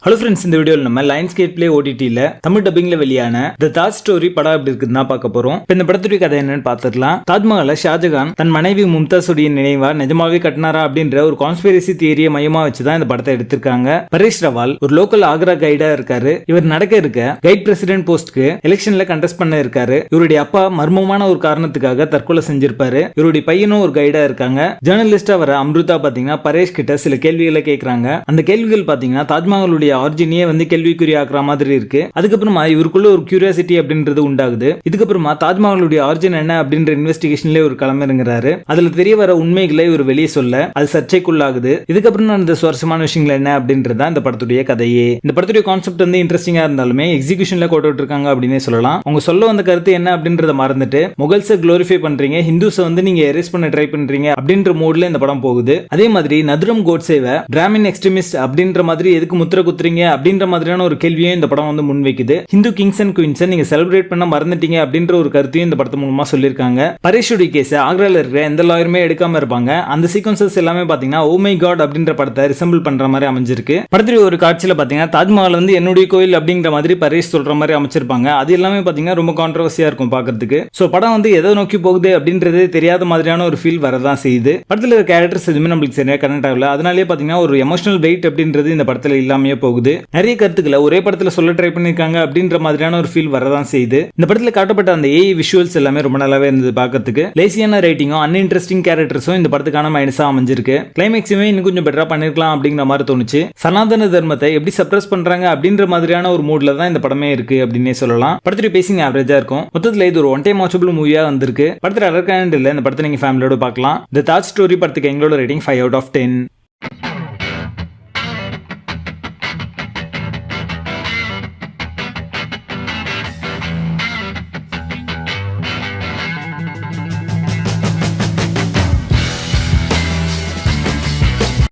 Hello friends, இந்த வீடியோவில் நம்ம லைன்ஸ்கேட் பிளே ஓடிடியில் தமிழ் டப்பிங்ல வெளியான தி தாஜ் ஸ்டோரி படம் எப்படி இருக்குன்னு தான் பார்க்க போறோம். இப்போ இந்த படத்துடைய கதை என்னன்னு பார்த்துடலாம். தாஜ்மஹாலை ஷாஜகான் தன் மனைவி மும்தாஸுடைய நினைவா நிஜமாவே கட்டினாரா அப்படின்ற ஒரு கான்ஸ்பிரசி தியரியை மையமா வச்சுதான் இந்த படத்தை எடுத்திருக்காங்க. பரேஷ் ராவல் ஒரு லோக்கல் ஆக்ரா கைடா இருக்காரு. இவர் நடக்க இருக்க கைட் பிரசிடென்ட் போஸ்ட்க்கு எலெக்ஷன்ல கண்டெஸ்ட் பண்ண இருக்காரு. இவருடைய அப்பா மர்மமான ஒரு காரணத்துக்காக தற்கொலை செஞ்சிருப்பாரு. இவருடைய பையனும் ஒரு கைடா இருக்காங்க. ஜேர்னலிஸ்டா வர அம்ருதா பாத்தீங்கன்னா பரேஷ் கிட்ட சில கேள்விகளை கேட்கறாங்க. அந்த கேள்விகள் பாத்தீங்கன்னா தாஜ்மஹாலுடைய ஆரிஜினியே வந்து கேள்விக்குறி ஆக்குற மாதிரி இருக்கு. அதுக்கப்புறமா இவருக்குள்ள ஒரு கியூரியாசிட்டி அப்படின்றது உண்டாகுது. இதுக்கப்புறமா தாஜ்மஹாலுடைய ஆரிஜின் என்ன அப்படின்ற இன்வெஸ்டிகேஷன்ல ஒரு களமிறங்குறாரு. அதுல தெரிய வர உண்மைகளை இவர் வெளியே சொல்ல அது சர்ச்சைக்குள்ளாகுது. இதுக்கப்புறம் நடந்த சுவாரஸ்யமான விஷயங்கள் என்ன அப்படின்றத இந்த படத்துடைய கதையே. இந்த படத்துடைய கான்செப்ட் வந்து இன்ட்ரெஸ்டிங்கா இருந்தாலுமே எக்ஸிகியூஷன்ல கோட்டு இருக்காங்க அப்படின்னே சொல்லலாம். அவங்க சொல்ல வந்த கருத்து என்ன அப்படின்றத மறந்துட்டு முகல்ஸை குளோரிஃபை பண்றீங்க, ஹிந்துஸை வந்து நீங்க எரேஸ் பண்ண ட்ரை பண்றீங்க அப்படின்ற மோட்ல இந்த படம் போகுது. அதே மாதிரி நதுரம் கோட்சேவை பிராமின் எக்ஸ்ட்ரீமிஸ்ட் அப்படின்ற மாதிரி எதுக்கு முத்திர குத்துறீங்க அப்படின்ற மாதிரியான ஒரு கேள்வியும் இந்த படம் வந்து முன்வைக்குது. ஹிந்து கிங்ஸ் அண்ட் குயின்ஸ் நீங்க செலிப்ரேட் பண்ண மறந்துட்டீங்க அப்படின்ற ஒரு கருத்தையும் இந்த படத்து மூலமா சொல்லியிருக்காங்க. பரேஷுடைய கேஸ் ஆக்ரால இருக்கிற எந்த லாயருமே எடுக்காம இருப்பாங்க. அந்த சீக்வன்சஸ் எல்லாமே பாத்தீங்கன்னா ஓ மை காட் அப்படின்ற படத்தை ரிசம்பிள் பண்ற மாதிரி அமைஞ்சிருக்கு. படத்துல ஒரு காட்சியில பாத்தீங்கன்னா தாஜ்மஹால் வந்து என்னுடைய கோயில் அப்படிங்கிற மாதிரி பரேஷ் சொல்ற மாதிரி அமைச்சிருப்பாங்க. அது எல்லாமே பாத்தீங்கன்னா ரொம்ப கான்ட்ரவர்சியா இருக்கும் பாக்கிறதுக்கு. சோ படம் வந்து எதை நோக்கி போகுது அப்படின்றது தெரியாத மாதிரியான ஒரு ஃபீல் வரதான் செய்யுது. படத்துல இருக்க கேரக்டர்ஸ் எதுவுமே நம்மளுக்கு சரியா கனெக்ட் ஆகல. அதனாலேயே பாத்தீங்கன்னா ஒரு எமோஷனல் வெயிட் அப்படின்றது இந்த படத்துல இல்லாமையே போகுது. நிறைய கருத்துக்களை ஒரே படத்துல சொல்ல ட்ரை பண்ணிருக்காங்க அப்படின்ற மாதிரியான ஒரு ஃபீல் வரதான் செய்யுது. இந்த படத்துல காட்டப்பட்ட அந்த ஏஐ விஷுவல்ஸ் எல்லாமே ரொம்ப நல்லாவே இருந்தது பாக்கிறதுக்கு. லேசியான ரைட்டிங்கும் அன்இன்ட்ரெஸ்டிங் கேரக்டர்ஸும் இந்த படத்துக்கான மைனஸா அமைஞ்சிருக்கு. கிளைமேக்ஸுமே இன்னும் கொஞ்சம் பெட்டரா பண்ணிருக்கலாம் அப்படிங்கிற மாதிரி தோணுச்சு. சனாதன தர்மத்தை எப்படி சப்ரஸ் பண்றாங்க அப்படின்ற மாதிரியான ஒரு மூட்ல தான் இந்த படமே இருக்கு அப்படின்னே சொல்லலாம். படத்துடைய பேசிங் ஆவரேஜா இருக்கும். மொத்தத்துல இது ஒரு ஒன் டைம் வாட்சபிள் மூவியா வந்திருக்கு. படத்துல அதற்கான இல்ல, இந்த படத்தை நீங்க ஃபேமிலியோட பார்க்கலாம். தி தாஜ் ஸ்டோரி படத்துக்கு எங்களோட ரேட்டிங் 5 out of 10.